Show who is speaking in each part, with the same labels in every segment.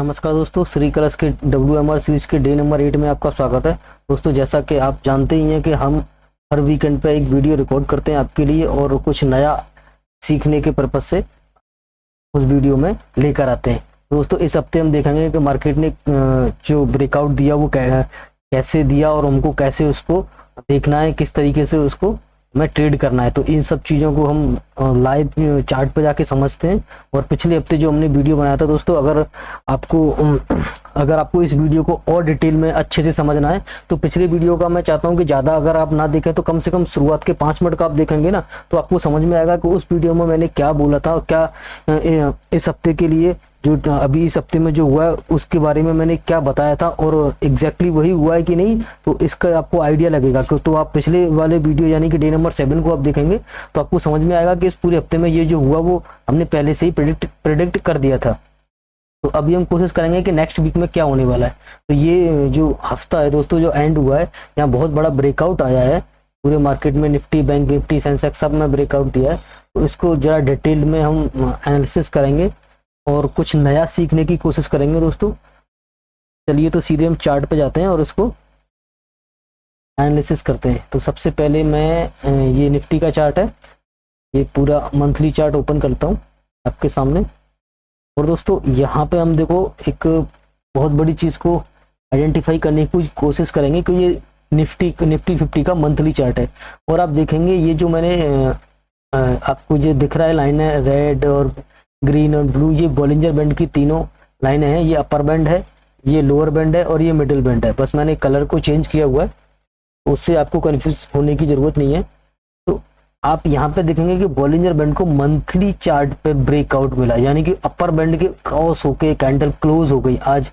Speaker 1: नमस्कार दोस्तों, श्री कलश के WMR सीरीज के डे नंबर 8 में आपका स्वागत है। दोस्तों, जैसा कि आप जानते ही हैं कि हम हर वीकेंड पे एक वीडियो रिकॉर्ड करते हैं आपके लिए और कुछ नया सीखने के पर्पज से उस वीडियो में लेकर आते हैं। दोस्तों, इस हफ्ते हम देखेंगे कि मार्केट ने जो ब्रेकआउट दिया वो कैसे दिया और हमको कैसे उसको देखना है, किस तरीके से उसको हमें ट्रेड करना है। तो इन सब चीज़ों को हम लाइव चार्ट पे जाके समझते हैं। और पिछले हफ्ते जो हमने वीडियो बनाया था दोस्तों, अगर आपको इस वीडियो को और डिटेल में अच्छे से समझना है तो पिछले वीडियो का मैं चाहता हूं कि ज़्यादा अगर आप ना देखें तो कम से कम शुरुआत के 5 मिनट का आप देखेंगे ना, तो आपको समझ में आएगा कि उस वीडियो में मैंने क्या बोला था और क्या इस हफ्ते के लिए जो अभी इस हफ्ते में जो हुआ है उसके बारे में मैंने क्या बताया था और एग्जैक्टली वही हुआ है कि नहीं। तो इसका आपको आइडिया लगेगा कि तो आप पिछले वाले वीडियो यानी कि डे नंबर 7 को आप देखेंगे तो आपको समझ में आएगा कि इस पूरे हफ्ते में ये जो हुआ वो हमने पहले से ही प्रेडिक्ट कर दिया था। तो अभी हम कोशिश करेंगे कि नेक्स्ट वीक में क्या होने वाला है। तो ये जो हफ्ता है दोस्तों, जो एंड हुआ है, यहाँ बहुत बड़ा ब्रेकआउट आया है पूरे मार्केट में। निफ्टी, बैंक निफ्टी, सेंसेक्स सब में ब्रेकआउट दिया है। तो इसको जरा डिटेल में हम एनालिसिस करेंगे और कुछ नया सीखने की कोशिश करेंगे दोस्तों। चलिए तो सीधे हम चार्ट पे जाते हैं और इसको एनालिसिस करते हैं। तो सबसे पहले मैं ये निफ्टी का चार्ट है, ये पूरा मंथली चार्ट ओपन करता हूँ आपके सामने। और दोस्तों, यहाँ पे हम देखो एक बहुत बड़ी चीज़ को आइडेंटिफाई करने की कोशिश करेंगे कि ये निफ्टी 50 का मंथली चार्ट है। और आप देखेंगे ये जो मैंने आपको जो दिख रहा है लाइन है, रेड और ग्रीन और ब्लू, ये बॉलिंजर बैंड की तीनों लाइनें हैं। ये अपर बैंड है, ये लोअर बैंड है और ये मिडिल बैंड है। बस मैंने कलर को चेंज किया हुआ है, उससे आपको कंफ्यूज होने की जरूरत नहीं है। तो आप यहाँ पे देखेंगे कि बॉलिंजर बैंड को मंथली चार्ट पे ब्रेकआउट मिला, यानी कि अपर बैंड के क्रॉस होके कैंडल क्लोज हो गई। आज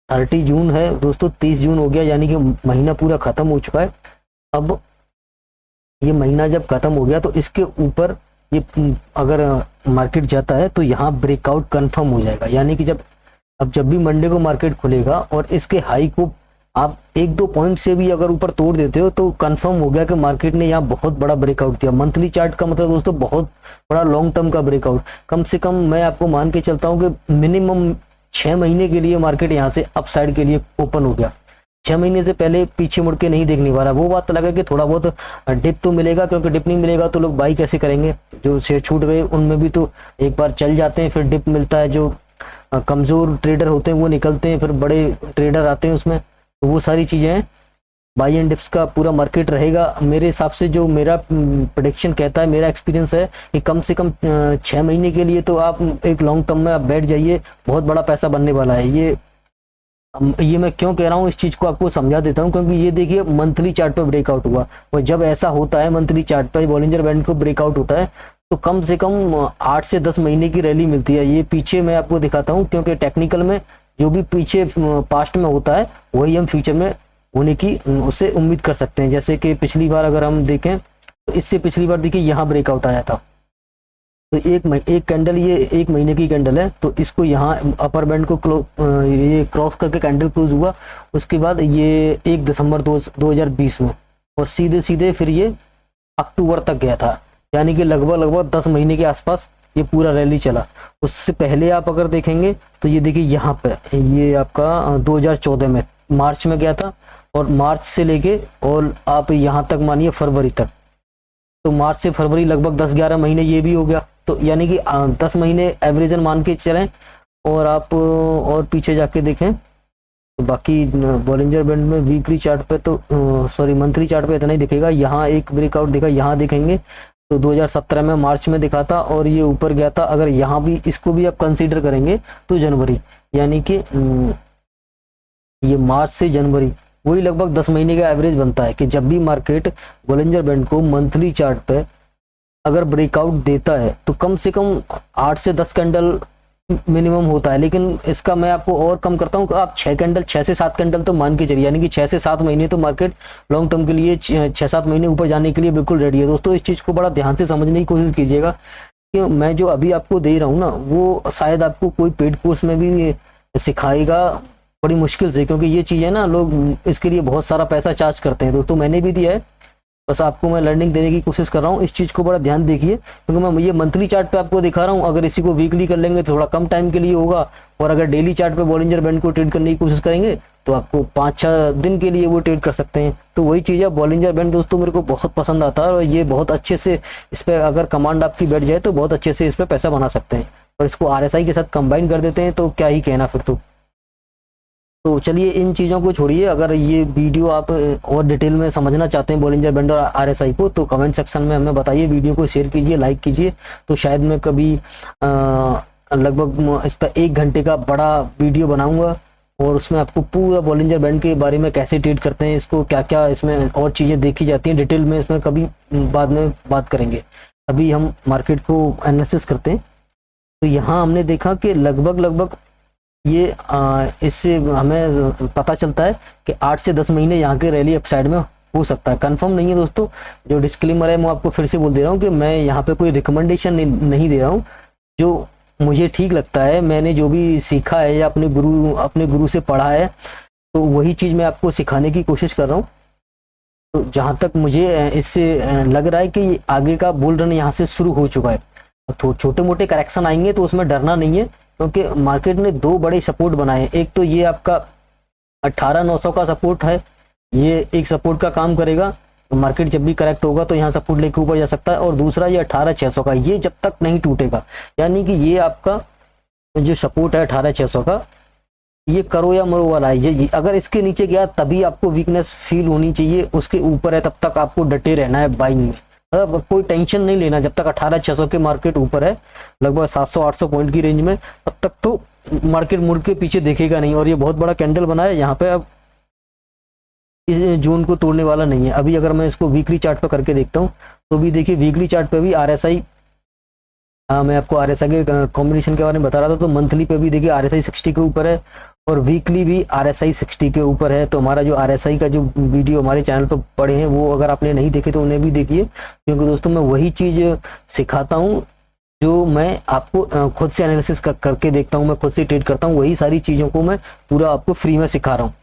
Speaker 1: 30 जून है दोस्तों, 30 जून हो गया, यानी कि महीना पूरा खत्म हो चुका है। अब ये महीना जब खत्म हो गया तो इसके ऊपर ये अगर मार्केट जाता है तो यहाँ ब्रेकआउट कंफर्म हो जाएगा। यानी कि जब भी मंडे को मार्केट खुलेगा और इसके हाई को आप 1-2 पॉइंट से भी अगर ऊपर तोड़ देते हो तो कंफर्म हो गया कि मार्केट ने यहाँ बहुत बड़ा ब्रेकआउट दिया। मंथली चार्ट का मतलब दोस्तों बहुत बड़ा लॉन्ग टर्म का ब्रेकआउट। कम से कम मैं आपको मान के चलता हूँ कि मिनिमम 6 महीने के लिए मार्केट यहाँ से अपसाइड के लिए ओपन हो गया। 6 महीने से पहले पीछे मुड़ के नहीं देखने वाला। वो बात लगा कि थोड़ा बहुत डिप तो मिलेगा, क्योंकि डिप नहीं मिलेगा तो लोग बाई कैसे करेंगे। जो शेयर छूट गए उनमें भी तो एक बार चल जाते हैं, फिर डिप मिलता है। जो कमज़ोर ट्रेडर होते हैं वो निकलते हैं, फिर बड़े ट्रेडर आते हैं उसमें। तो वो सारी चीज़ें हैं। बाई एंड डिप्स का पूरा मार्केट रहेगा मेरे हिसाब से। जो मेरा प्रेडिक्शन कहता है, मेरा एक्सपीरियंस है कि कम से कम 6 महीने के लिए तो आप एक लॉन्ग टर्म में आप बैठ जाइए, बहुत बड़ा पैसा बनने वाला है। ये मैं क्यों कह रहा हूँ, इस चीज़ को आपको समझा देता हूँ। क्योंकि ये देखिए मंथली चार्ट पे ब्रेकआउट हुआ, और जब ऐसा होता है मंथली चार्ट पे बॉलिंजर बैंड को ब्रेकआउट होता है तो कम से कम 8 से 10 महीने की रैली मिलती है। ये पीछे मैं आपको दिखाता हूँ, क्योंकि टेक्निकल में जो भी पीछे पास्ट में होता है वही हम फ्यूचर में होने की उससे उम्मीद कर सकते हैं। जैसे कि पिछली बार अगर हम देखें तो इससे पिछली बार देखिए यहाँ ब्रेकआउट आया था। तो एक कैंडल, ये 1 महीने की कैंडल है, तो इसको यहाँ अपर बैंड को ये क्रॉस करके कैंडल क्लोज हुआ। उसके बाद ये 1 दिसंबर 2020 में, और सीधे सीधे फिर ये अक्टूबर तक गया था। यानी कि लगभग 10 महीने के आसपास ये पूरा रैली चला। उससे पहले आप अगर देखेंगे तो ये देखिए यहाँ पे ये आपका 2014 में मार्च में गया था, और मार्च से लेके और आप यहाँ तक मानिए फरवरी तक। तो मार्च से फरवरी लगभग 10-11 महीने ये भी हो गया। तो यानी कि 10 महीने एवरेजन मान के चलें। और आप और पीछे जाके देखें तो बाकी बॉलिंजर बैंड में वीकली चार्ट पे तो मंथली चार्ट पे इतना ही दिखेगा। यहाँ एक ब्रेकआउट दिखा, यहाँ देखेंगे तो 2017 में मार्च में दिखा था और ये ऊपर गया था। अगर यहाँ भी इसको भी आप कंसीडर करेंगे तो जनवरी, यानी कि ये मार्च से जनवरी वही लगभग 10 महीने का एवरेज बनता है कि जब भी मार्केट बॉलिंजर बैंड को मंथली चार्ट पे अगर ब्रेकआउट देता है तो कम से कम 8 से 10 कैंडल मिनिमम होता है। लेकिन इसका मैं आपको और कम करता हूँ कि आप 6 से 7 कैंडल तो मान के चलिए, यानी कि 6 से 7 महीने तो मार्केट लॉन्ग टर्म के लिए 6-7 महीने ऊपर जाने के लिए बिल्कुल रेडी है। दोस्तों, इस चीज़ को बड़ा ध्यान से समझने की कोशिश कीजिएगा कि मैं जो अभी आपको दे रहा हूँ ना, वो शायद आपको कोई पेड कोर्स में भी सिखाएगा बड़ी मुश्किल से, क्योंकि ये चीज़ें ना लोग इसके लिए बहुत सारा पैसा चार्ज करते हैं। दोस्तों, मैंने भी दिया है बस आपको मैं लर्निंग देने की कोशिश कर रहा हूँ, इस चीज़ को बड़ा ध्यान देखिए, क्योंकि मैं ये मंथली चार्ट पे आपको दिखा रहा हूँ। अगर इसी को वीकली कर लेंगे तो थोड़ा कम टाइम के लिए होगा, और अगर डेली चार्ट पे बॉलिंजर बैंड को ट्रेड करने की कोशिश करेंगे तो आपको 5-6 दिन के लिए वो ट्रेड कर सकते हैं। तो वही चीज़ है, बॉलिंजर बैंड दोस्तों मेरे को बहुत पसंद आता है, और ये बहुत अच्छे से इस पर अगर कमांड आपकी बैठ जाए तो बहुत अच्छे से इस पर पैसा बना सकते हैं। और इसको RSI के साथ कंबाइन कर देते हैं तो क्या ही कहना फिर तो चलिए इन चीज़ों को छोड़िए। अगर ये वीडियो आप और डिटेल में समझना चाहते हैं बॉलिंजर बैंड और RSI को, तो कमेंट सेक्शन में हमें बताइए, वीडियो को शेयर कीजिए, लाइक कीजिए। तो शायद मैं कभी लगभग इस पर 1 घंटे का बड़ा वीडियो बनाऊंगा, और उसमें आपको पूरा बॉलिंजर बैंड के बारे में कैसे ट्रेड करते हैं, इसको क्या क्या इसमें और चीज़ें देखी जाती हैं डिटेल में, इसमें कभी बाद में बात करेंगे। अभी हम मार्केट को एनालिसिस करते हैं। तो यहाँ हमने देखा कि लगभग ये इससे हमें पता चलता है कि 8 से 10 महीने यहाँ के रैली अपसाइड में हो सकता है। कंफर्म नहीं है दोस्तों, जो डिस्क्लेमर है मैं आपको फिर से बोल दे रहा हूँ कि मैं यहाँ पे कोई रिकमेंडेशन नहीं दे रहा हूँ। जो मुझे ठीक लगता है, मैंने जो भी सीखा है या अपने गुरु से पढ़ा है, तो वही चीज़ मैं आपको सिखाने की कोशिश कर रहा हूँ। तो जहाँ तक मुझे इससे लग रहा है कि आगे का बुल रन यहाँ से शुरू हो चुका है। तो छोटे मोटे करेक्शन आएंगे तो उसमें डरना नहीं है, क्योंकि मार्केट ने 2 बड़े सपोर्ट बनाए हैं। एक तो ये आपका 18,900 का सपोर्ट है, ये एक सपोर्ट का काम करेगा। तो मार्केट जब भी करेक्ट होगा तो यहाँ सपोर्ट लेके ऊपर जा सकता है। और दूसरा ये 18,600 का, ये जब तक नहीं टूटेगा, यानी कि ये आपका जो सपोर्ट है 18,600 का, ये करो या मरो वाला है। ये अगर इसके नीचे गया तभी आपको वीकनेस फील होनी चाहिए, उसके ऊपर है तब तक आपको डटे रहना है बाइंग में। मतलब कोई टेंशन नहीं लेना, जब तक 18,600 के मार्केट ऊपर है लगभग 700-800 पॉइंट की रेंज में, तब तक तो मार्केट मुड़ के पीछे देखेगा नहीं। और ये बहुत बड़ा कैंडल बना है यहाँ पे, अब इस जोन को तोड़ने वाला नहीं है। अभी अगर मैं इसको वीकली चार्ट पे करके देखता हूँ तो भी देखिए वीकली चार्ट पे भी RSI, मैं आपको RSI के कॉम्बिनेशन के बारे में बता रहा था। तो मंथली पे भी देखिए RSI 60 के ऊपर है, और वीकली भी RSI 60 के ऊपर है। तो हमारा जो RSI का जो वीडियो हमारे चैनल पर पड़े हैं, वो अगर आपने नहीं देखे तो उन्हें भी देखिए, क्योंकि दोस्तों मैं वही चीज़ सिखाता हूँ जो मैं आपको खुद से एनालिसिस करके देखता हूँ, मैं खुद से ट्रेड करता हूँ, वही सारी चीज़ों को मैं पूरा आपको फ्री में सिखा रहा हूँ।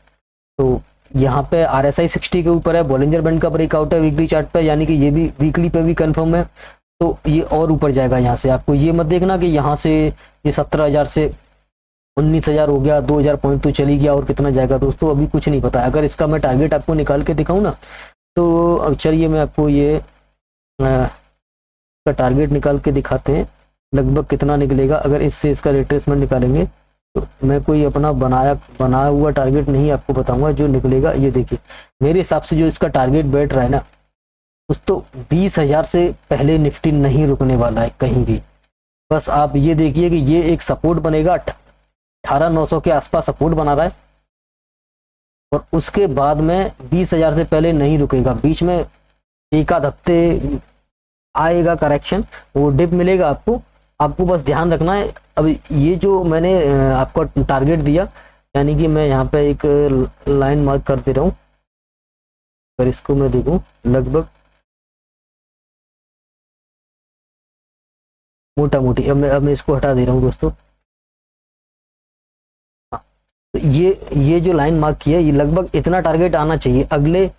Speaker 1: तो यहाँ पे RSI 60 के ऊपर है, बॉलिंजर बैंड का ब्रेकआउट है वीकली चार्ट पे, यानी कि ये भी वीकली पे भी कंफर्म है। तो ये और ऊपर जाएगा यहाँ से। आपको ये मत देखना कि यहाँ से ये 17,000 से 19,000 हो गया, 2,000 पॉइंट तो चली गया, और कितना जाएगा दोस्तों अभी कुछ नहीं पता। अगर इसका मैं टारगेट आपको निकाल के दिखाऊँ ना, तो अब चलिए मैं आपको ये इसका टारगेट निकाल के दिखाते हैं, लगभग कितना निकलेगा। अगर इससे इसका रिट्रेसमेंट निकालेंगे तो मैं कोई अपना बनाया हुआ टारगेट नहीं आपको बताऊंगा, जो निकलेगा ये देखिए। मेरे हिसाब से जो इसका टारगेट बैठ रहा है ना दोस्तों, 20,000 से पहले निफ्टी नहीं रुकने वाला है कहीं भी। बस आप ये देखिए कि ये एक सपोर्ट बनेगा, 18,900 के आसपास सपोर्ट बना रहा है, और उसके बाद में 20,000 से पहले नहीं रुकेगा। बीच में एक आध हफ्ते आएगा करेक्शन, वो डिप मिलेगा आपको बस ध्यान रखना है। अब ये जो मैंने आपको टारगेट दिया, यानी कि मैं यहाँ पे एक लाइन मार्क कर दे रहा हूँ। अगर इसको मैं देखूं, लगभग मोटा मोटी, अब मैं इसको हटा दे रहा हूँ दोस्तों। तो ये जो लाइन मार्क की है, ये लगभग इतना टारगेट आना चाहिए अगले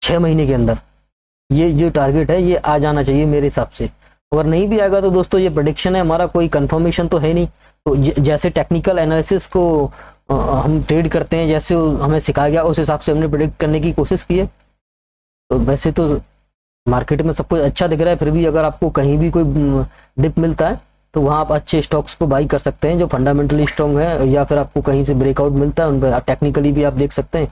Speaker 1: 6 महीने के अंदर। ये जो टारगेट है ये आ जाना चाहिए मेरे हिसाब से। अगर नहीं भी आएगा तो दोस्तों ये प्रेडिक्शन है, हमारा कोई कंफर्मेशन तो है नहीं। तो जैसे टेक्निकल एनालिसिस को हम ट्रेड करते हैं, जैसे हमें सिखाया गया उस हिसाब से हमने प्रेडिक्ट करने की कोशिश की है। तो वैसे तो मार्केट में सब कुछ अच्छा दिख रहा है, फिर भी अगर आपको कहीं भी कोई डिप मिलता है तो वहाँ आप अच्छे स्टॉक्स को बाई कर सकते हैं जो फंडामेंटली स्ट्रॉन्ग है, या फिर आपको कहीं से ब्रेकआउट मिलता है उन पर टेक्निकली भी आप देख सकते हैं।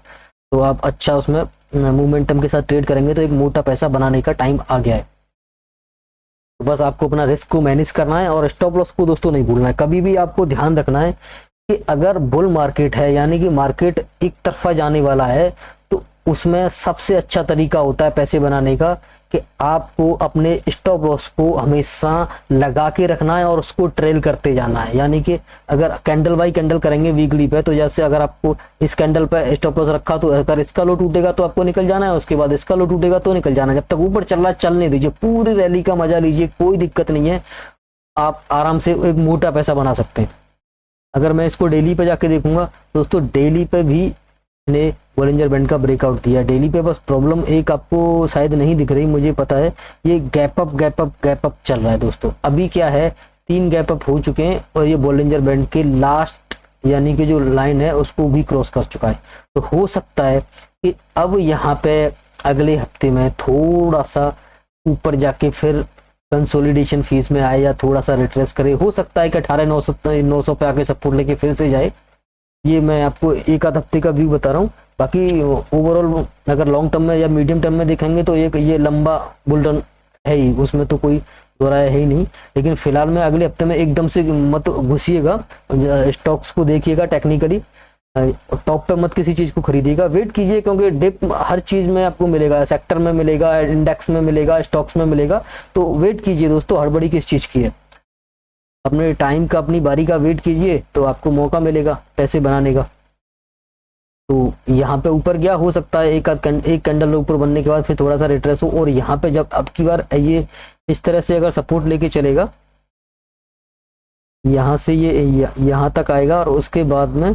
Speaker 1: तो आप अच्छा उसमें मोमेंटम के साथ ट्रेड करेंगे तो एक मोटा पैसा बनाने का टाइम आ गया है। तो बस आपको अपना रिस्क को मैनेज करना है, और स्टॉप लॉस को दोस्तों नहीं भूलना है। कभी भी आपको ध्यान रखना है कि अगर बुल मार्केट है, यानी कि मार्केट एक तरफा जाने वाला है, तो उसमें सबसे अच्छा तरीका होता है पैसे बनाने का कि आपको अपने स्टॉप लॉस को हमेशा लगा के रखना है और उसको ट्रेल करते जाना है। यानी कि अगर कैंडल बाई कैंडल करेंगे वीकली पे, तो जैसे अगर आपको इस कैंडल पे स्टॉप लॉस रखा, तो अगर इसका लो टूटेगा तो आपको निकल जाना है, उसके बाद इसका लो टूटेगा तो निकल जाना है। जब तक ऊपर चल रहा है चलने दीजिए, पूरी रैली का मजा लीजिए, कोई दिक्कत नहीं है, आप आराम से एक मोटा पैसा बना सकते हैं। अगर मैं इसको डेली पे जाके देखूंगा दोस्तों, डेली पे भी ने बॉलिंजर बैंड का ब्रेकआउट दिया। डेली पे बस प्रॉब्लम एक आपको शायद नहीं दिख रही, मुझे पता है, ये गैप अप चल रहा है दोस्तों। अभी क्या है, 3 गैप अप हो चुके हैं और ये बॉलिंजर बैंड के लास्ट यानी कि जो लाइन है उसको भी क्रॉस कर चुका है। तो हो सकता है कि अब यहाँ पे अगले हफ्ते में थोड़ा सा ऊपर जाके फिर कंसोलिडेशन फीस में आए या थोड़ा सा रिट्रेस करे। हो सकता है कि 18,900 पे आके सपोर्ट लेके फिर से जाए। ये मैं आपको एक आध हफ्ते का व्यू बता रहा हूँ। बाकी ओवरऑल अगर लॉन्ग टर्म में या मीडियम टर्म में देखेंगे तो एक ये लंबा बुल रन है ही, उसमें तो कोई दो राय है ही नहीं। लेकिन फिलहाल में अगले हफ्ते में एकदम से मत घुसिएगा, स्टॉक्स को देखिएगा टेक्निकली, टॉप पे मत किसी चीज को खरीदिएगा, वेट कीजिए, क्योंकि डिप हर चीज में आपको मिलेगा, सेक्टर में मिलेगा, इंडेक्स में मिलेगा, स्टॉक्स में मिलेगा। तो वेट कीजिए दोस्तों, हड़बड़ी किस चीज की है, अपने टाइम का अपनी बारी का वेट कीजिए तो आपको मौका मिलेगा पैसे बनाने का। तो यहाँ पे ऊपर गया, हो सकता है एक कैंडल ऊपर बनने के बाद फिर थोड़ा सा रिट्रेस हो, और यहाँ पे जब अब की बार ये इस तरह से अगर सपोर्ट लेके चलेगा, यहाँ से ये यहाँ तक आएगा और उसके बाद में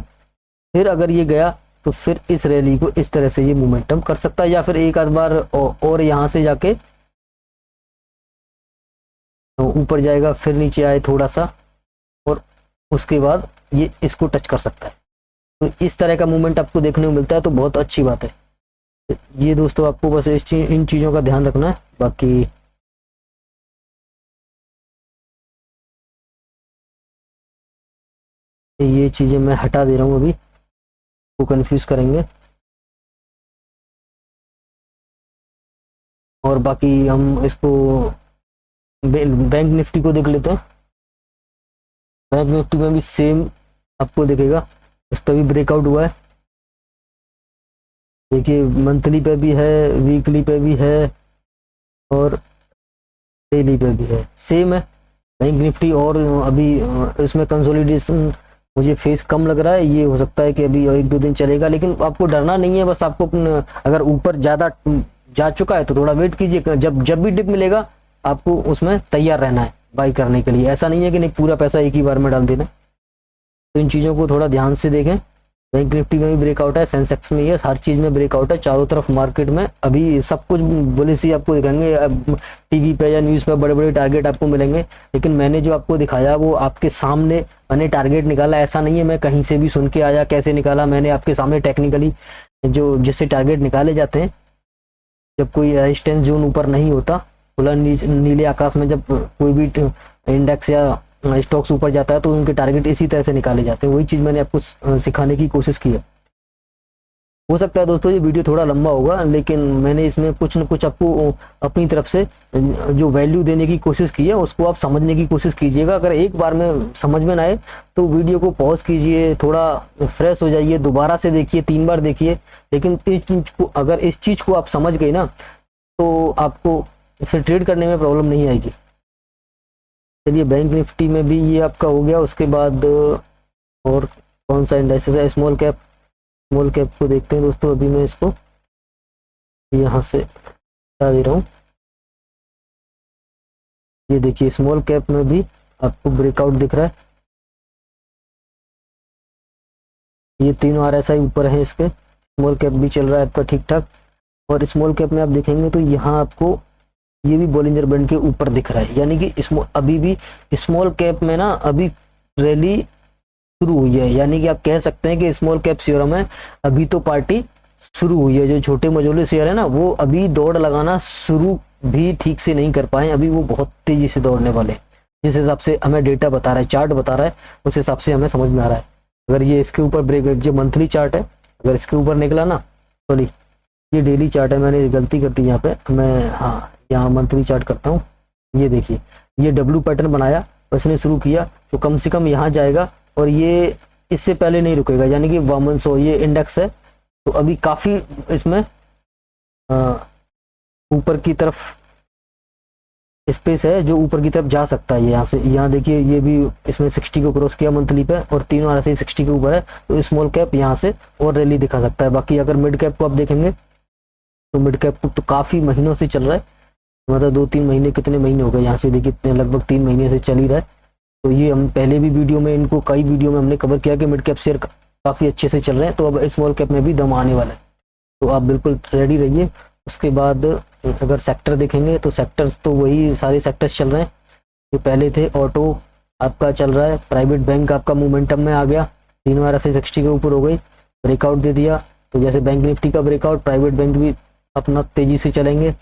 Speaker 1: फिर अगर ये गया तो फिर इस रैली को इस तरह से ये मोमेंटम कर सकता है, या फिर एक आध बार और यहाँ से जाके ऊपर जाएगा, फिर नीचे आए थोड़ा सा और उसके बाद ये इसको टच कर सकता है। तो इस तरह का मूवमेंट आपको देखने को मिलता है तो बहुत अच्छी बात है। ये दोस्तों आपको बस इन चीज़ों का ध्यान रखना है। बाकी ये चीज़ें मैं हटा दे रहा हूँ, अभी को कंफ्यूज करेंगे। और बाकी हम इसको बैंक निफ्टी को देख लेते हैं। बैंक निफ्टी में भी सेम आपको दिखेगा, इस पर भी ब्रेकआउट हुआ है। देखिए मंथली पे भी है, वीकली पे भी है और डेली पे भी है, सेम है बैंक निफ्टी। और अभी इसमें कंसोलिडेशन मुझे फेस कम लग रहा है, ये हो सकता है कि अभी 1-2 दिन चलेगा, लेकिन आपको डरना नहीं है। बस आपको अगर ऊपर ज़्यादा जा चुका है तो थोड़ा वेट कीजिए, जब भी डिप मिलेगा आपको उसमें तैयार रहना है बाई करने के लिए। ऐसा नहीं है कि नहीं पूरा पैसा एक ही बार में डाल देना। तो इन चीज़ों को थोड़ा ध्यान से देखें। बैंक निफ्टी में भी ब्रेकआउट है, सेंसेक्स में ये हर चीज़ में ब्रेकआउट है, चारों तरफ मार्केट में अभी सब कुछ बोले सी आपको दिखाएंगे। टीवी पे या न्यूज़ पे बड़े बड़े टारगेट आपको मिलेंगे, लेकिन मैंने जो आपको दिखाया वो आपके सामने मैंने टारगेट निकाला। ऐसा नहीं है मैं कहीं से भी सुन के आया, कैसे निकाला, मैंने आपके सामने टेक्निकली जो जिससे टारगेट निकाले जाते हैं, जब कोई रेजिस्टेंस जोन ऊपर नहीं होता, खुला नीले आकाश में जब कोई भी इंडेक्स या स्टॉक्स ऊपर जाता है तो उनके टारगेट इसी तरह से निकाले जाते हैं। वही चीज़ मैंने आपको सिखाने की कोशिश की है। हो सकता है दोस्तों ये वीडियो थोड़ा लंबा होगा, लेकिन मैंने इसमें कुछ न कुछ आपको अपनी तरफ से जो वैल्यू देने की कोशिश की है उसको आप समझने की कोशिश कीजिएगा। अगर एक बार में समझ में ना आए तो वीडियो को पॉज कीजिए, थोड़ा फ्रेश हो जाइए, दोबारा से देखिए, 3 बार देखिए। लेकिन अगर इस चीज़ को आप समझ गए ना तो आपको फिर ट्रेड करने में प्रॉब्लम नहीं आएगी। चलिए बैंक निफ्टी में भी ये आपका हो गया। उसके बाद और कौन सा इंडेक्स है, स्मॉल कैप को देखते हैं दोस्तों। अभी मैं इसको यहाँ से हटा दे रहा हूँ। ये देखिए स्मॉल कैप में भी आपको ब्रेकआउट दिख रहा है। ये 3 RSI ऊपर है इसके, स्मॉल कैप भी चल रहा है आपका ठीक ठाक। और स्मॉल कैप में आप देखेंगे तो यहाँ आपको ये भी बॉलिंजर बैंड के ऊपर दिख रहा है, यानी कि अभी भी स्मॉल कैप में ना अभी रैली शुरू हुई है। यानी कि आप कह सकते हैं कि स्मॉल कैप शेयर में अभी तो पार्टी शुरू हुई है। जो छोटे मझोले शेयर है ना वो अभी दौड़ लगाना शुरू भी ठीक से नहीं कर पाए, अभी वो बहुत तेजी से दौड़ने वाले। जिस हिसाब से हमें डेटा बता रहा है, चार्ट बता रहा है, उस हिसाब से हमें समझ में आ रहा है। अगर ये इसके ऊपर ब्रेक, जो मंथली चार्ट है अगर इसके ऊपर निकला ना, सॉरी ये डेली चार्ट है, मैंने गलती कर दी यहाँ पे, मैं हाँ यहाँ मंथली चार्ट करता हूँ। ये देखिए ये डब्ल्यू पैटर्न बनाया और इसने शुरू किया तो कम से कम यहाँ जाएगा और ये इससे पहले नहीं रुकेगा। यानी कि 100 ये इंडेक्स है तो अभी काफ़ी इसमें ऊपर की तरफ स्पेस है जो ऊपर की तरफ जा सकता है। यहाँ से यहाँ देखिए ये भी इसमें 60 को क्रॉस किया मंथली पे और 3 RSI 60 के ऊपर है, तो स्मॉल कैप यहाँ से और रैली दिखा सकता है। बाकी अगर मिड कैप को आप देखेंगे तो मिड कैप तो काफ़ी महीनों से चल रहा है, मतलब 2-3 महीने, कितने महीने हो गए यहाँ से देखिए, लगभग 3 महीने से चल ही रहा है। तो ये हम पहले भी वीडियो में, इनको कई वीडियो में हमने कवर किया कि मिड कैप शेयर काफ़ी अच्छे से चल रहे हैं, तो अब स्मॉल कैप में भी दम आने वाला है, तो आप बिल्कुल रेडी रहिए। उसके बाद अगर सेक्टर देखेंगे तो सेक्टर्स तो वही सारे सेक्टर्स चल रहे हैं जो पहले थे। ऑटो आपका चल रहा है, प्राइवेट बैंक आपका मोमेंटम में आ गया, 3 बार ऐसे 60 के ऊपर हो गई, ब्रेकआउट दे दिया। तो जैसे बैंक निफ्टी का ब्रेकआउट, प्राइवेट बैंक भी अपना तेज़ी से चलेंगे।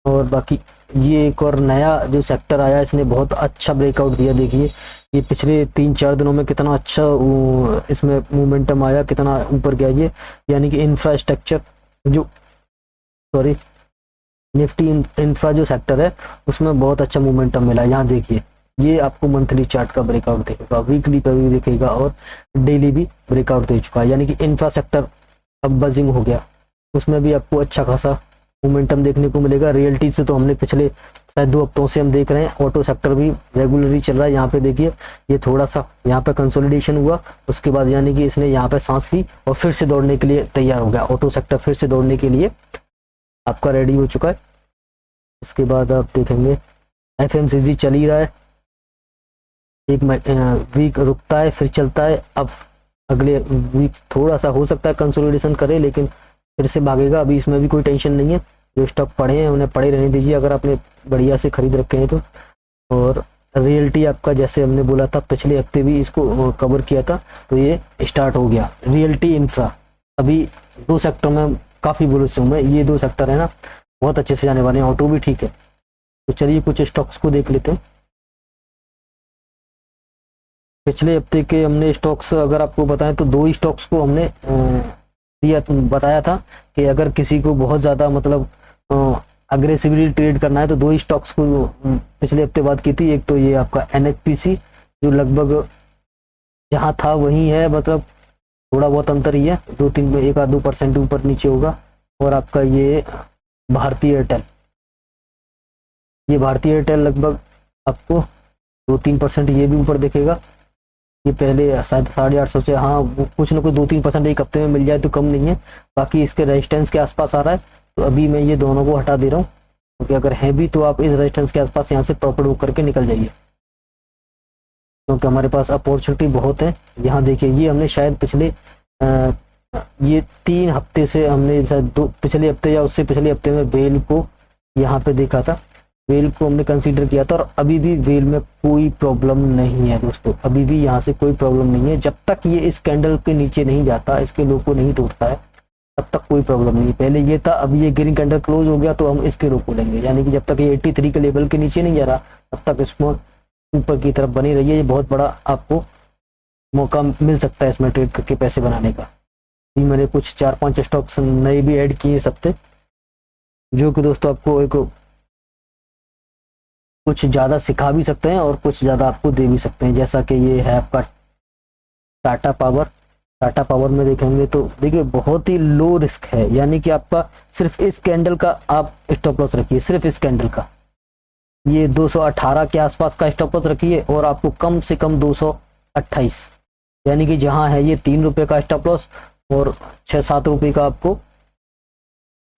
Speaker 1: और बाकी ये एक और नया जो सेक्टर आया, इसने बहुत अच्छा ब्रेकआउट दिया। देखिए ये पिछले 3-4 दिनों में कितना अच्छा इसमें मोमेंटम आया, कितना ऊपर गया ये, यानी कि इंफ्रास्ट्रक्चर जो निफ्टी इंफ्रा जो सेक्टर है उसमें बहुत अच्छा मोमेंटम मिला। यहाँ देखिए ये आपको मंथली चार्ट का ब्रेकआउट देखेगा, वीकली पे भी दिखेगा और डेली भी ब्रेकआउट दे चुका है, यानी कि इंफ्रा सेक्टर अब बजिंग हो गया, उसमें भी आपको अच्छा खासा मोमेंटम देखने को मिलेगा। रियल्टी से तो हमने पिछले शायद 2 हफ्तों से हम देख रहे हैं, ऑटो सेक्टर भी रेगुलरली चल रहा है। यहाँ पे देखिए ये थोड़ा सा यहाँ पे कंसोलिडेशन हुआ, उसके बाद यानी कि इसने यहाँ पे सांस ली और फिर से दौड़ने के लिए तैयार हो गया। ऑटो सेक्टर फिर से दौड़ने के लिए आपका रेडी हो चुका है। इसके बाद आप देखेंगे FMCG चल ही रहा है, एक वीक रुकता है फिर चलता है। अब अगले वीक थोड़ा सा हो सकता है कंसोलिडेशन करे, लेकिन फिर से भागेगा। अभी इसमें भी कोई टेंशन नहीं है, जो स्टॉक पड़े हैं उन्हें पड़े रहने दीजिए अगर आपने बढ़िया से खरीद रखे हैं तो। और रियल्टी आपका जैसे हमने बोला था पिछले हफ्ते भी इसको कवर किया था, तो ये स्टार्ट हो गया। रियल्टी इंफ्रा अभी 2 सेक्टर में काफ़ी बुलिश हूँ मैं, ये 2 सेक्टर है ना बहुत अच्छे से जाने वाले हैं। ऑटो भी ठीक है, तो चलिए कुछ स्टॉक्स को देख लेते हैं। पिछले हफ्ते के हमने स्टॉक्स अगर आपको बताएं तो 2 स्टॉक्स को हमने बताया था कि अगर किसी को बहुत ज़्यादा मतलब अग्रेसिवली ट्रेड करना है तो 2 स्टॉक्स को पिछले हफ्ते बात की थी। एक तो ये आपका NHPC जो लगभग जहाँ था वहीं है, मतलब थोड़ा बहुत अंतर ही है, 2-3 में 1-2% ऊपर नीचे होगा। और आपका ये भारतीय एयरटेल, ये भारतीय एयरटेल लगभग आपको 2-3% ये भी ऊपर दिखेगा। ये पहले शायद 850 से, हाँ वो कुछ ना कुछ 2-3% एक हफ्ते में मिल जाए तो कम नहीं है, बाकी इसके रेजिस्टेंस के आसपास आ रहा है। तो अभी मैं ये दोनों को हटा दे रहा हूँ, क्योंकि अगर है भी तो आप इस रेजिस्टेंस के आसपास यहाँ से प्रॉफिट बुक करके निकल जाइए, क्योंकि हमारे पास अपॉर्चुनिटी बहुत है। यहाँ देखिए ये हमने शायद पिछले ये 3 हफ्ते से हमने शायद पिछले हफ्ते या उससे पिछले हफ्ते में वेल को यहाँ पे देखा था, वेल को हमने कंसीडर किया था। और अभी भी वेल में कोई प्रॉब्लम नहीं है दोस्तों, अभी भी यहाँ से कोई प्रॉब्लम नहीं है। जब तक ये इस कैंडल के नीचे नहीं जाता, इसके लो को नहीं तोड़ता है, तब तक कोई प्रॉब्लम नहीं। पहले ये था, अभी ये ग्रीन कैंडल क्लोज हो गया तो हम इसके लो को लेंगे, यानी कि जब तक ये 83 के लेवल के नीचे नहीं जा रहा तब तक इसमें ऊपर की तरफ बनी रही है। ये बहुत बड़ा आपको मौका मिल सकता है इसमें ट्रेड करके पैसे बनाने का। मैंने कुछ 4-5 स्टॉक्स नए भी ऐड किए इस हफ्ते, जो कि दोस्तों आपको एक कुछ ज़्यादा सिखा भी सकते हैं और कुछ ज़्यादा आपको दे भी सकते हैं। जैसा कि ये है आपका टाटा पावर। टाटा पावर में देखेंगे तो देखिए बहुत ही लो रिस्क है, यानी कि आपका सिर्फ इस कैंडल का आप स्टॉप लॉस रखिए, सिर्फ इस कैंडल का ये 218 के आसपास का स्टॉप लॉस रखिए और आपको कम से कम 228, यानी कि जहां है ये 3 रुपये का स्टॉप लॉस और 6-7 रुपये का आपको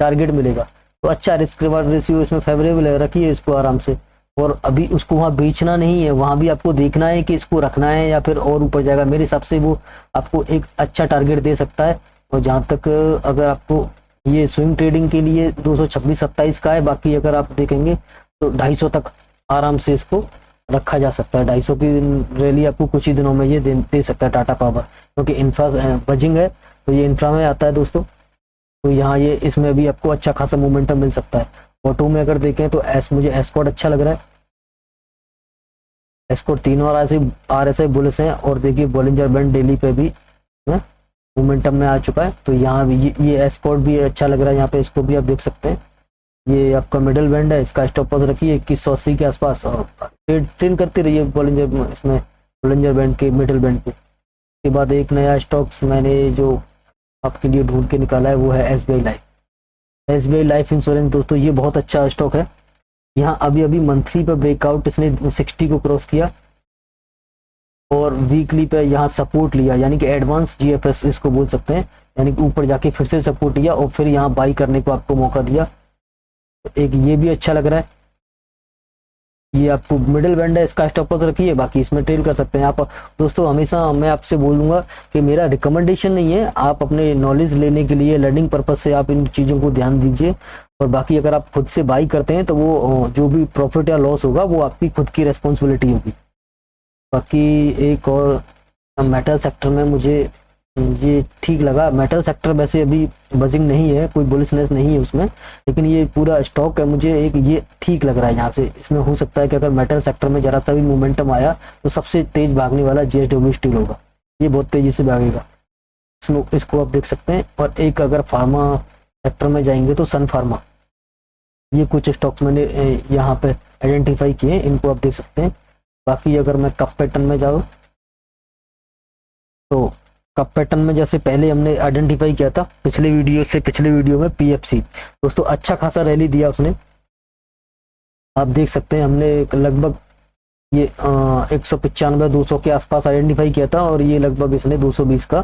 Speaker 1: टारगेट मिलेगा। तो अच्छा रिस्क रिवार्ड रेशियो इसमें फेवरेबल है, रखिए इसको आराम से। और अभी उसको वहाँ बेचना नहीं है, वहाँ भी आपको देखना है कि इसको रखना है या फिर और ऊपर जाएगा। मेरे हिसाब से वो आपको एक अच्छा टारगेट दे सकता है। और जहाँ तक अगर आपको ये स्विंग ट्रेडिंग के लिए 226-27 का है, बाकी अगर आप देखेंगे तो 250 तक आराम से इसको रखा जा सकता है। 250 की रैली आपको कुछ ही दिनों में ये दे सकता है टाटा पावर, क्योंकि इंफ्रा बजिंग है तो ये इंफ्रा में आता है दोस्तों। तो यहाँ ये इसमें भी आपको अच्छा खासा मोमेंटम मिल सकता है। ऑटो में अगर देखें तो मुझे एस्कॉर्ट अच्छा लग रहा है। एस्कॉर्ट 3 और RSI बुलिश हैं। और देखिए बॉलिंजर बैंड डेली पे भी मोमेंटम में आ चुका है, तो यहाँ भी ये एस्कॉर्ट भी अच्छा लग रहा है। यहाँ पे इसको भी आप देख सकते हैं, ये आपका मिडल बैंड है, इसका स्टॉप लॉस रखिए 2180 के आसपास और ट्रेड करते रहिए बॉलिंजर, इसमें बॉलिंजर बैंड के मिडल बैंड पे। उसके बाद एक नया स्टॉक्स मैंने जो आपके लिए ढूंढ के निकाला है वो है SBI life. SBI life insurance दोस्तों ये बहुत अच्छा स्टॉक है। यहाँ अभी मंथली पे ब्रेकआउट इसने 60 को क्रॉस किया और वीकली पे यहाँ सपोर्ट लिया, यानी कि एडवांस GFS इसको बोल सकते हैं, यानी कि ऊपर जाके फिर से सपोर्ट लिया और फिर यहाँ बाई करने को आपको मौका दिया। तो एक ये भी अच्छा लग रहा है। ये आपको मिडिल बैंड है, इसका स्टॉप लॉस रखिए, बाकी इसमें ट्रेल कर सकते हैं आप। दोस्तों हमेशा मैं आपसे बोलूँगा कि मेरा रिकमेंडेशन नहीं है, आप अपने नॉलेज लेने के लिए लर्निंग पर्पज से आप इन चीज़ों को ध्यान दीजिए। और बाकी अगर आप खुद से बाई करते हैं तो वो जो भी प्रॉफिट या लॉस होगा वो आपकी खुद की रिस्पॉन्सिबिलिटी होगी। बाकी एक और मेटल सेक्टर में मुझे ये ठीक लगा। मेटल सेक्टर वैसे अभी बजिंग नहीं है, कोई बुलिशनेस नहीं है उसमें, लेकिन ये पूरा स्टॉक है, मुझे एक ये ठीक लग रहा है यहाँ से। इसमें हो सकता है कि अगर मेटल सेक्टर में जरा सा भी मोमेंटम आया तो सबसे तेज भागने वाला JSW स्टील होगा, ये बहुत तेजी से भागेगा, इसमें इसको आप देख सकते हैं। और एक अगर फार्मा सेक्टर में जाएंगे तो सन फार्मा, ये कुछ स्टॉक्स मैंने यहाँ पे आइडेंटिफाई किए, इनको आप देख सकते हैं। बाकी अगर मैं कप पैटर्न में जाऊँ तो कप पैटर्न में जैसे पहले हमने आइडेंटिफाई किया था पिछले वीडियो में PFC, दोस्तों अच्छा खासा रैली दिया उसने, आप देख सकते हैं। हमने लगभग ये 195-200 के आसपास आइडेंटिफाई किया था और ये लगभग इसने 220 का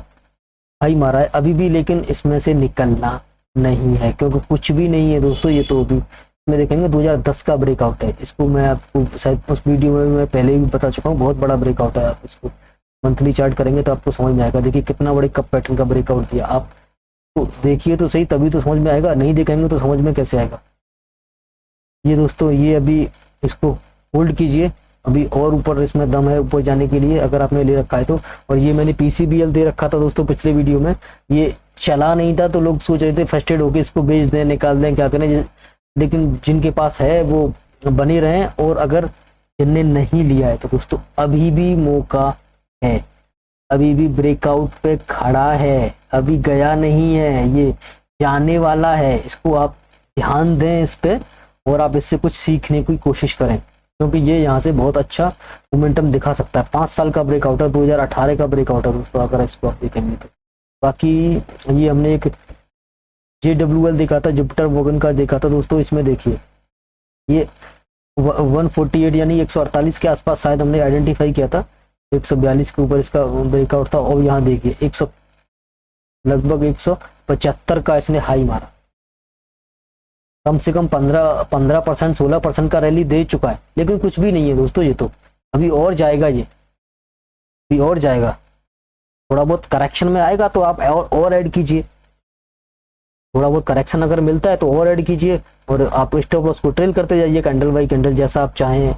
Speaker 1: हाई मारा है अभी भी, लेकिन इसमें से निकलना नहीं है क्योंकि कुछ भी नहीं है दोस्तों। ये तो अभी में देखेंगे 2010 का ब्रेकआउट है, इसको मैं आपको शायद उस वीडियो में मैं पहले ही बता चुका हूँ, बहुत बड़ा ब्रेकआउट है। आप इसको मंथली चार्ट करेंगे तो आपको समझ में आएगा। देखिए कितना बड़े कप पैटर्न का ब्रेकआउट दिया, आप तो देखिए तो सही, तभी तो समझ में आएगा, नहीं देखेंगे तो समझ में कैसे आएगा। ये दोस्तों ये अभी इसको होल्ड कीजिए, अभी और ऊपर इसमें दम है ऊपर जाने के लिए अगर आपने ले रखा है तो। और ये मैंने PCBL दे रखा था दोस्तों पिछले वीडियो में, ये चला नहीं था तो लोग सोच रहे थे फ्रस्ट्रेट होकर इसको बेच दें, निकाल दें, क्या करें, लेकिन जिनके पास है वो बने रहें। और अगर जिनने नहीं लिया है तो दोस्तों अभी भी मौका है, अभी भी ब्रेकआउट पे खड़ा है, अभी गया नहीं है, ये जाने वाला है। इसको आप ध्यान दें इस पे और आप इससे कुछ सीखने की कोशिश करें क्योंकि ये यहाँ से बहुत अच्छा मोमेंटम दिखा सकता है। 5 साल का ब्रेकआउट है, 2018 का ब्रेकआउट है दोस्तों अगर इसको आप देखेंगे तो। बाकी ये हमने एक JWL देखा था, जुपिटर वोगन का देखा था दोस्तों, इसमें देखिए ये 148 यानी 148 के आसपास शायद हमने आइडेंटिफाई किया था, 142 के ऊपर इसका ब्रेकआउट था। और यहाँ देखिए लगभग 175 का इसने हाई मारा, कम से कम 15% 16% का रैली दे चुका है, लेकिन कुछ भी नहीं है दोस्तों। ये तो अभी और जाएगा, ये अभी और जाएगा, थोड़ा बहुत करेक्शन में आएगा तो आप और ऐड कीजिए, थोड़ा बहुत करेक्शन अगर मिलता है तो और ऐड कीजिए और आप स्टॉप लॉस को ट्रेल करते जाइए कैंडल बाई कैंडल जैसा आप चाहें,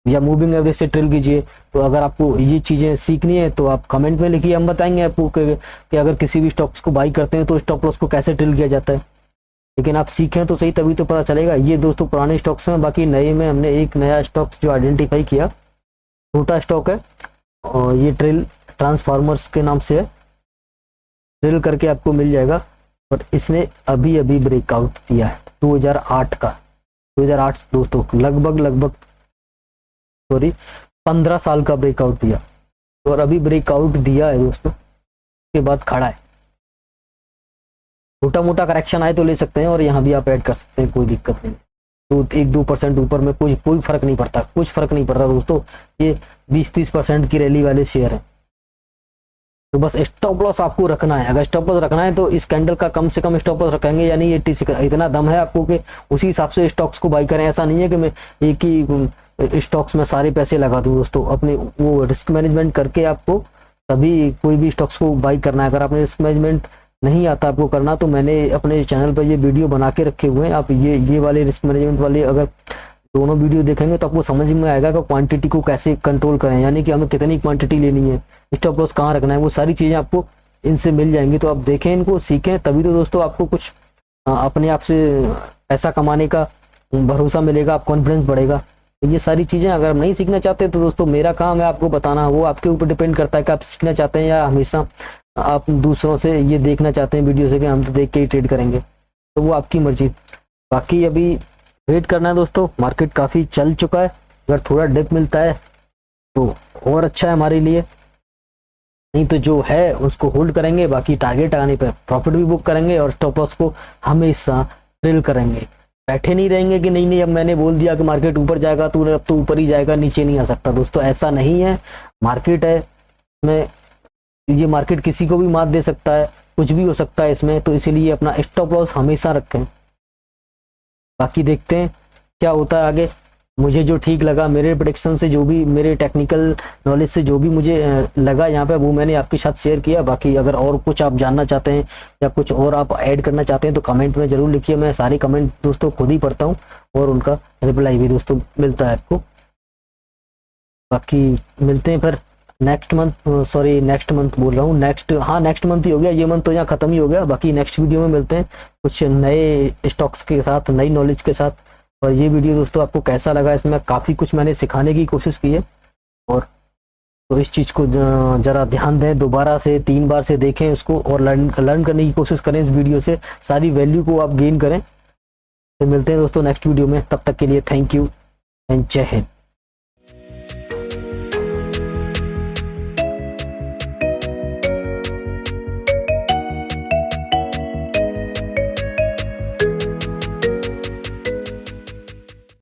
Speaker 1: या मूविंग एवरेज से ट्रेल कीजिए। तो अगर आपको ये चीज़ें सीखनी है तो आप कमेंट में लिखिए, हम बताएंगे आपको कि अगर किसी भी स्टॉक्स को बाई करते हैं तो स्टॉप लॉस को कैसे ट्रेल किया जाता है। लेकिन आप सीखें तो सही, तभी तो पता चलेगा। ये दोस्तों पुराने स्टॉक्स हैं, बाकी नए में हमने एक नया स्टॉक्स जो आइडेंटिफाई किया, छोटा स्टॉक है और ये ट्रेल ट्रांसफार्मर्स के नाम से है, ट्रेल करके आपको मिल जाएगा। और इसने अभी अभी ब्रेकआउट दिया है 2008 का, 2008 दोस्तों लगभग 15 साल का ब्रेकआउट दिया और अभी ब्रेकआउट दिया है दोस्तों, के बाद खड़ा है। छोटा मोटा करेक्शन आए तो ले सकते हैं और यहाँ भी आप ऐड कर सकते हैं, कोई दिक्कत नहीं। तो 1-2% ऊपर में कोई फर्क नहीं पड़ता, कुछ फर्क नहीं पड़ता दोस्तों। ये 20-30% की रैली वाले शेयर है। तो बस स्टॉप लॉस आपको रखना है, अगर स्टॉप लॉस रखना है तो इस कैंडल का कम से कम स्टॉप लॉस रखेंगे, यानी 80 का इतना दम है आपको कि उसी हिसाब से स्टॉक्स को बाई करें। ऐसा नहीं है कि मैं एक ही स्टॉक्स में सारे पैसे लगा दूं दोस्तों, अपने वो रिस्क मैनेजमेंट करके आपको तभी कोई भी स्टॉक्स को बाई करना है। अगर आपने रिस्क मैनेजमेंट नहीं आता आपको करना तो मैंने अपने चैनल पर ये वीडियो बना के रखे हुए हैं, आप ये वाले रिस्क मैनेजमेंट वाले अगर दोनों वीडियो देखेंगे तो आपको समझ में आएगा कि क्वांटिटी को कैसे कंट्रोल करें, यानी कि हमें कितनी क्वांटिटी लेनी है, स्टॉप लॉस कहाँ रखना है, वो सारी चीज़ें आपको इनसे मिल जाएंगी। तो आप देखें, इनको सीखें, तभी तो दोस्तों आपको कुछ अपने आप से पैसा कमाने का भरोसा मिलेगा, आप कॉन्फिडेंस बढ़ेगा। तो ये सारी चीज़ें अगर आप नहीं सीखना चाहते तो दोस्तों मेरा काम है आपको बताना, वो आपके ऊपर डिपेंड करता है कि आप सीखना चाहते हैं या हमेशा आप दूसरों से ये देखना चाहते हैं वीडियो से कि हम तो देख के ही ट्रेड करेंगे, तो वो आपकी मर्जी। बाकी अभी वेट करना है दोस्तों, मार्केट काफ़ी चल चुका है, अगर थोड़ा डिप मिलता है तो और अच्छा है हमारे लिए, नहीं तो जो है उसको होल्ड करेंगे। बाकी टारगेट आने पर प्रॉफिट भी बुक करेंगे और स्टॉप लॉस को हमेशा ट्रेल करेंगे। बैठे नहीं रहेंगे कि नहीं अब मैंने बोल दिया कि मार्केट ऊपर जाएगा तो अब तो ऊपर ही जाएगा, नीचे नहीं आ सकता दोस्तों, ऐसा नहीं है। मार्केट है, मैं ये मार्केट किसी को भी मात दे सकता है, कुछ भी हो सकता है इसमें, तो इसीलिए अपना स्टॉप लॉस हमेशा रखें। बाकी देखते हैं क्या होता है आगे। मुझे जो ठीक लगा, मेरे प्रेडिक्शन से जो भी, मेरे टेक्निकल नॉलेज से जो भी मुझे लगा यहाँ पे, वो मैंने आपके साथ शेयर किया। बाकी अगर और कुछ आप जानना चाहते हैं या कुछ और आप ऐड करना चाहते हैं तो कमेंट में ज़रूर लिखिए। मैं सारे कमेंट दोस्तों खुद ही पढ़ता हूँ और उनका रिप्लाई भी दोस्तों मिलता है आपको। बाकी मिलते हैं फिर next month, sorry next month बोल रहा हूँ, नेक्स्ट मंथ ही हो गया, ये मंथ तो यहाँ ख़त्म ही हो गया। बाकी नेक्स्ट वीडियो में मिलते हैं कुछ नए स्टॉक्स के साथ, नई नॉलेज के साथ। और ये वीडियो दोस्तों आपको कैसा लगा, इसमें काफ़ी कुछ मैंने सिखाने की कोशिश की है, और तो इस चीज़ को ज़रा ध्यान दें, दोबारा से 3 बार से देखें उसको और लर्न करने की कोशिश करें इस वीडियो से, सारी वैल्यू को आप गेन करें। तो मिलते हैं दोस्तों नेक्स्ट वीडियो में, तब तक के लिए थैंक यू एंड जय हिंद।